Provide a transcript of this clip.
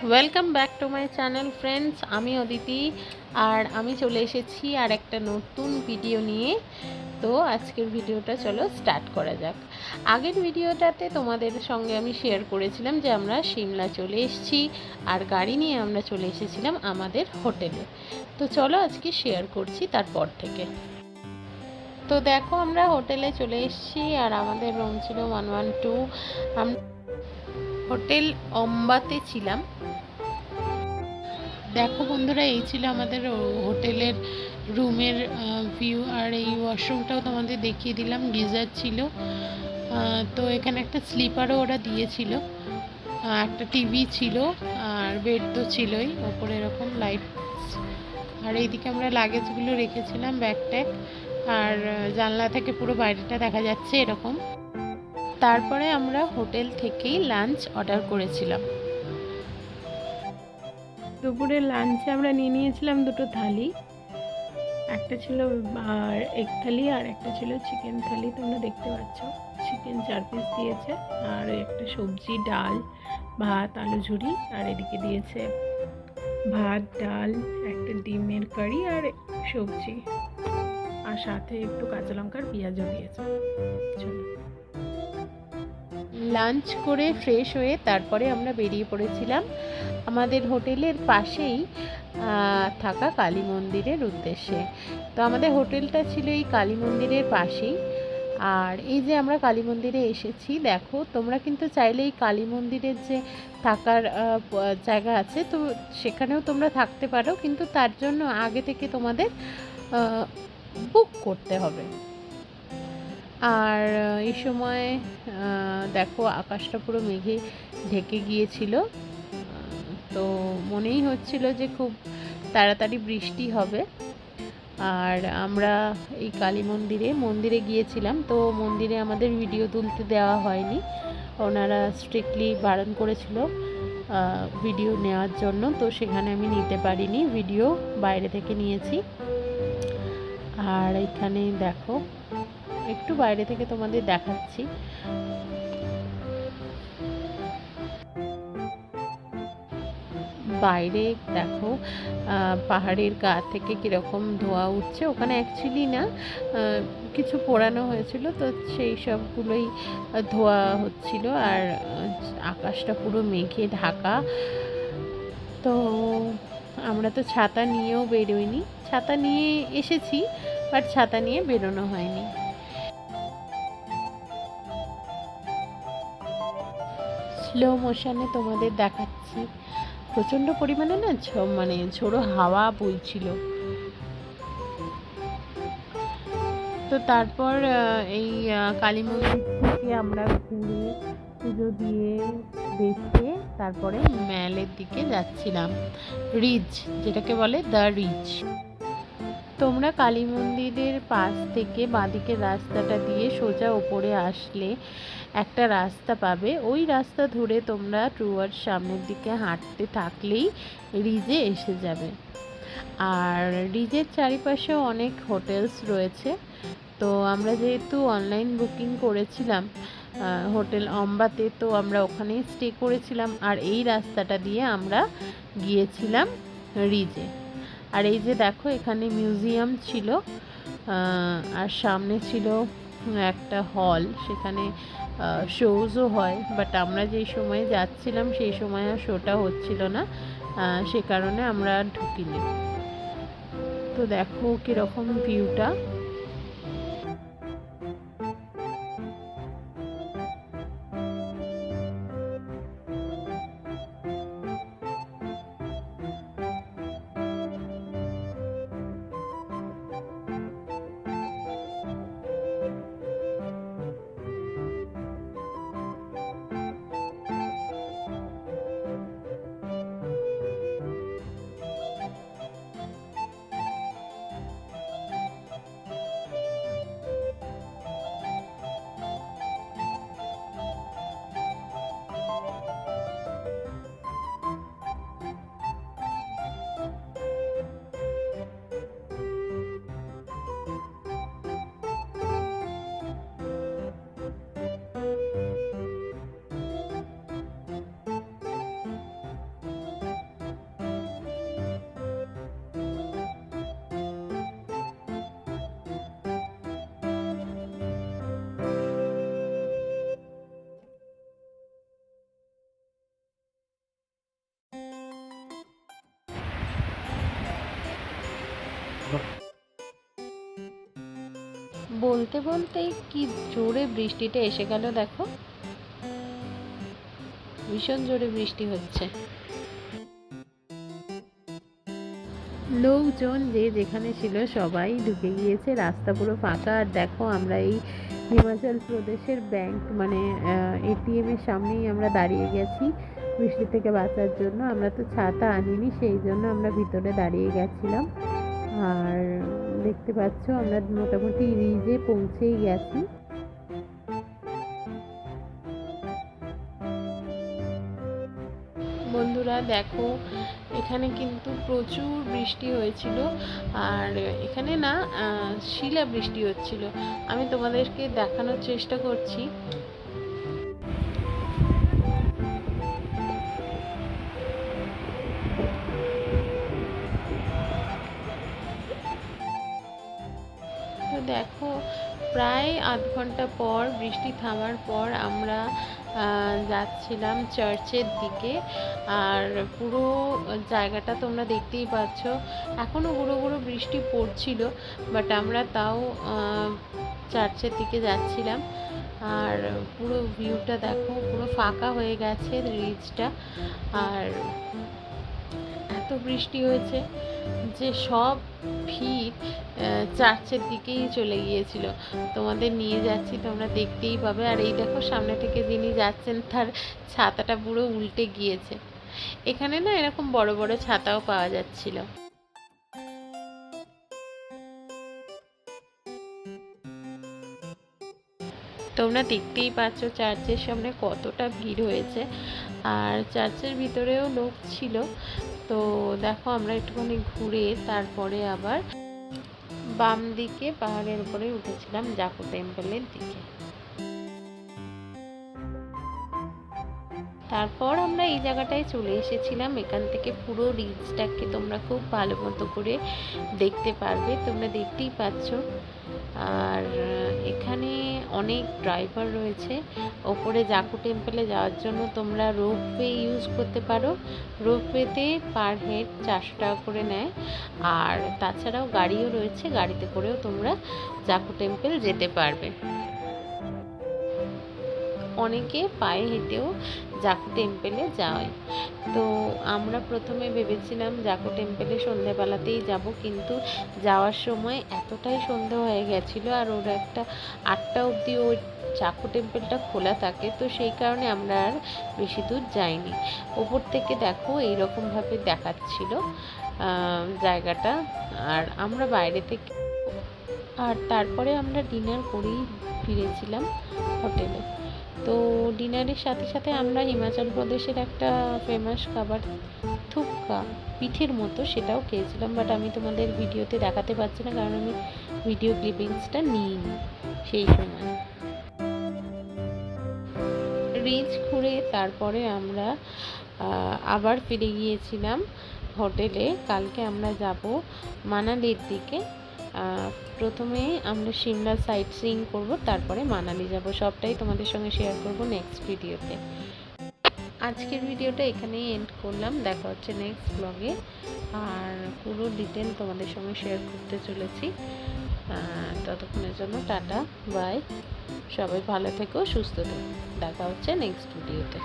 Welcome back to my channel friends. আমি অদিতি আর আমি চলে এসেছি আর একটা নতুন ভিডিও নিয়ে। তো আজকের ভিডিওটা চলো স্টার্ট করা যাক। আগের ভিডিওটাতে তোমাদের সঙ্গে আমি শেয়ার করেছিলাম যে আমরা সিমলা চলে এসেছি আর গাড়ি নিয়ে আমরা চলে এসেছিলাম আমাদের হোটেলে। তো চলো আজকে শেয়ার করছি তারপর থেকে। তো দেখো আমরা হোটেলে চলে এসেছি আর আমাদের রুম ছিল 112। আমরা হোটেল অম্বাতে ছিলাম। দেখো বন্ধুরা, এই ছিল আমাদের হোটেলের রুমের ভিউ। আর এই ওয়াশরুমটাও তোমাদের দেখিয়ে দিলাম, গিজার ছিল। তো এখানে একটা স্লিপারও ওরা দিয়েছিল, একটা টিভি ছিল আর বেড তো ছিলই, ওপরে এরকম লাইট। আর এইদিকে আমরা লাগেজগুলো রেখেছিলাম, ব্যাগ ট্যাগ। আর জানলা থেকে পুরো বাইরেটা দেখা যাচ্ছে এরকম। তারপরে আমরা হোটেল থেকেই লাঞ্চ অর্ডার করেছিলাম। দুপুরের লাঞ্চে আমরা নিয়ে নিয়েছিলাম দুটো থালি, একটা ছিল আর এগ থালি আর একটা ছিল চিকেন থালি। তোমরা দেখতে পাচ্ছ চিকেন 4 পিস দিয়েছে আর একটা সবজি, ডাল, ভাত, আলু ঝুরি। আর এদিকে দিয়েছে ভাত, ডাল, একটা ডিমের কারি আর সবজি, আর সাথে একটু কাঁচা লঙ্কার পেঁয়াজও দিয়েছে। চলো লাঞ্চ করে ফ্রেশ হয়ে তারপরে আমরা বেরিয়ে পড়েছিলাম আমাদের হোটেলের পাশেই থাকা কালী মন্দিরের উদ্দেশ্যে। তো আমাদের হোটেলটা ছিল এই কালী মন্দিরের পাশেই। আর এই যে আমরা কালী মন্দিরে এসেছি, দেখো তোমরা কিন্তু চাইলে এই কালী মন্দিরের যে থাকার জায়গা আছে, তো সেখানেও তোমরা থাকতে পারো, কিন্তু তার জন্য আগে থেকে তোমাদের বুক করতে হবে। আর এই সময় দেখো আকাশটা পুরো মেঘে ঢেকে গিয়েছিল। তো মনেই হচ্ছিল যে খুব তাড়াতাড়ি বৃষ্টি হবে। আর আমরা এই কালী মন্দিরে গিয়েছিলাম। তো মন্দিরে আমাদের ভিডিও তুলতে দেওয়া হয়নি, ওনারা স্ট্রিক্টলি বারণ করেছিল ভিডিও নেওয়ার জন্য। তো সেখানে আমি নিতে পারিনি, ভিডিও বাইরে থেকে নিয়েছি। আর এখানে দেখো একটু বাইরে থেকে তোমাদের দেখাচ্ছি। বাইরে দেখো পাহাড়ের গা থেকে কীরকম ধোঁয়া উঠছে। ওখানে অ্যাকচুয়ালি না কিছু পোড়ানো হয়েছিল, তো সেই সবগুলোই ধোঁয়া হচ্ছিল। আর আকাশটা পুরো মেঘে ঢাকা। তো আমরা তো ছাতা নিয়েও বেরোইনি, ছাতা নিয়ে এসেছি বাট ছাতা নিয়ে বেরোনো হয়নি। স্লো মোশনে তোমাদের দেখাচ্ছি, প্রচণ্ড পরিমাণে না মানে ঝোড়ো হাওয়া বইছিল। তো তারপর এই কালী মন্দির থেকে আমরা ঘুরে পুজো দিয়ে দেখে তারপরে ম্যালের দিকে যাচ্ছিলাম, রিজ যেটাকে বলে দ্য রিজ। তোমরা কালী মন্দিরের পাশ থেকে বাঁদিকের রাস্তাটা দিয়ে সোজা ওপরে আসলে একটা রাস্তা পাবে। ওই রাস্তা ধরে তোমরা টুয়ার্ড সামনের দিকে হাঁটতে থাকলেই রিজে এসে যাবে। আর রিজের চারিপাশে অনেক হোটেলস রয়েছে। তো আমরা যেহেতু অনলাইন বুকিং করেছিলাম হোটেল অম্বাতে, তো আমরা ওখানেই স্টে করেছিলাম। আর এই রাস্তাটা দিয়ে আমরা গিয়েছিলাম রিজে। আর এই যে দেখো এখানে মিউজিয়াম ছিল, আর সামনে ছিল একটা হল, সেখানে শোজও হয়। বাট আমরা যেই সময়ে যাচ্ছিলাম সেই সময় আর শোটা হচ্ছিল না, সে কারণে আমরা ঢুকিনি। তো দেখো কীরকম ভিউটা। বলতে বলতেই কি জোরে বৃষ্টিটা এসে গেল, দেখো ভীষণ জোরে বৃষ্টি হচ্ছে। লোকজন যে যেখানে ছিল সবাই ঢুকে গিয়েছে, রাস্তা পুরো ফাঁকা। আর দেখো আমরা এই হিমাচল প্রদেশের ব্যাংক মানে এটিএম এর সামনেই আমরা দাঁড়িয়ে গেছি বৃষ্টি থেকে বাঁচার জন্য। আমরা তো ছাতা আনিনি, সেই জন্য আমরা ভিতরে দাঁড়িয়ে গেছিলাম। আর দেখতে পাচ্ছ আমরা মোটামুটি রিজে পৌঁছেই গেছি। বন্ধুরা দেখো, এখানে কিন্তু প্রচুর বৃষ্টি হয়েছিল। আর এখানে না শিলা বৃষ্টি হচ্ছিল। আমি তোমাদেরকে দেখানোর চেষ্টা করছি। তো দেখো, প্রায় আধ ঘন্টা পর বৃষ্টি থামার পর আমরা যাচ্ছিলাম চার্চের দিকে। আর পুরো জায়গাটা তোমরা দেখতেই পাচ্ছ, এখনও গুঁড়ো গুঁড়ো বৃষ্টি পড়ছিল, বাট আমরা তাও চার্চের দিকে যাচ্ছিলাম। আর পুরো ভিউটা দেখো, পুরো ফাঁকা হয়ে গেছে রিজটা। আর এত বৃষ্টি হয়েছে যে সব ভিড় চার্চের দিকেই চলে গিয়েছিল। তোমাদের নিয়ে যাচ্ছি, তোমরা দেখতেই পাবে। আর এই দেখো, সামনে থেকে যিনি যাচ্ছেন তার ছাতাটা পুরো উল্টে গিয়েছে। এখানে না এরকম বড় বড় ছাতাও পাওয়া যাচ্ছিল। তোমরা দেখতেই পাচ্ছ চার্চের সামনে কতটা ভিড় হয়েছে। আর চার্চের ভিতরেও লোক ছিল। তো দেখো, আমরা একটুখানি ঘুরে তারপরে আবার বাম দিকে পাহাড়ের উপরে উঠেছিলাম জাকু টেম্পলের দিকে। তারপর আমরা এই জায়গাটায় চলে এসেছিলাম। এখান থেকে পুরো রিজটাকে তোমরা খুব ভালো মতো করে দেখতে পারবে, তোমরা দেখতেই পাচ্ছ। আর এখানে অনেক ড্রাইভার রয়েছে। ওপরে জাকু টেম্পলে যাওয়ার জন্য তোমরা রোপওয়ে ইউজ করতে পারো। রোপওয়েতে পার হেড 400 টাকা করে নেয়। আর তাছাড়াও গাড়িও রয়েছে, গাড়িতে করেও তোমরা জাকু টেম্পল যেতে পারবে। অনেকে পায়ে হেঁটেও জাকু টেম্পলে যায়। তো আমরা প্রথমে ভেবেছিলাম জাকু টেম্পলে সন্ধ্যেবেলাতেই যাব, কিন্তু যাওয়ার সময় এতটাই সন্ধ্যা হয়ে গেছিলো। আর ওরা একটা 8টা অবধি ওই জাকু টেম্পলটা খোলা থাকে, তো সেই কারণে আমরা আর বেশি দূর যাইনি। ওপর থেকে দেখো এইরকমভাবে দেখাচ্ছিল জায়গাটা। আর আমরা বাইরে থেকে আর তারপরে আমরা ডিনার করেই ফিরেছিলাম হোটেলে। তো ডিনারের সাথে সাথে আমরা হিমাচল প্রদেশের একটা ফেমাস খাবার থুপকা, পিঠের মতো, সেটাও খেয়েছিলাম। বাট আমি তোমাদের ভিডিওতে দেখাতে পারছি না, কারণ আমি ভিডিও ক্লিপিংসটা নিইনি সেই সময়। রিচ ঘুরে তারপরে আমরা আবার ফিরে গিয়েছিলাম হোটেলে। কালকে আমরা যাব মানালির দিকে। প্রথমে আমরা সিমলা সাইট সিইং করবো, তারপরে মানালি যাব। সবটাই তোমাদের সঙ্গে শেয়ার করব নেক্সট ভিডিওতে। আজকের ভিডিওটা এখানেই এন্ড করলাম। দেখা হচ্ছে নেক্সট ব্লগে। আর পুরো ডিটেল তোমাদের সঙ্গে শেয়ার করতে চলেছি। ততক্ষণের জন্য টাটা, বাই। সবাই ভালো থেকো, সুস্থ থেকো। দেখা হচ্ছে নেক্সট ভিডিওতে।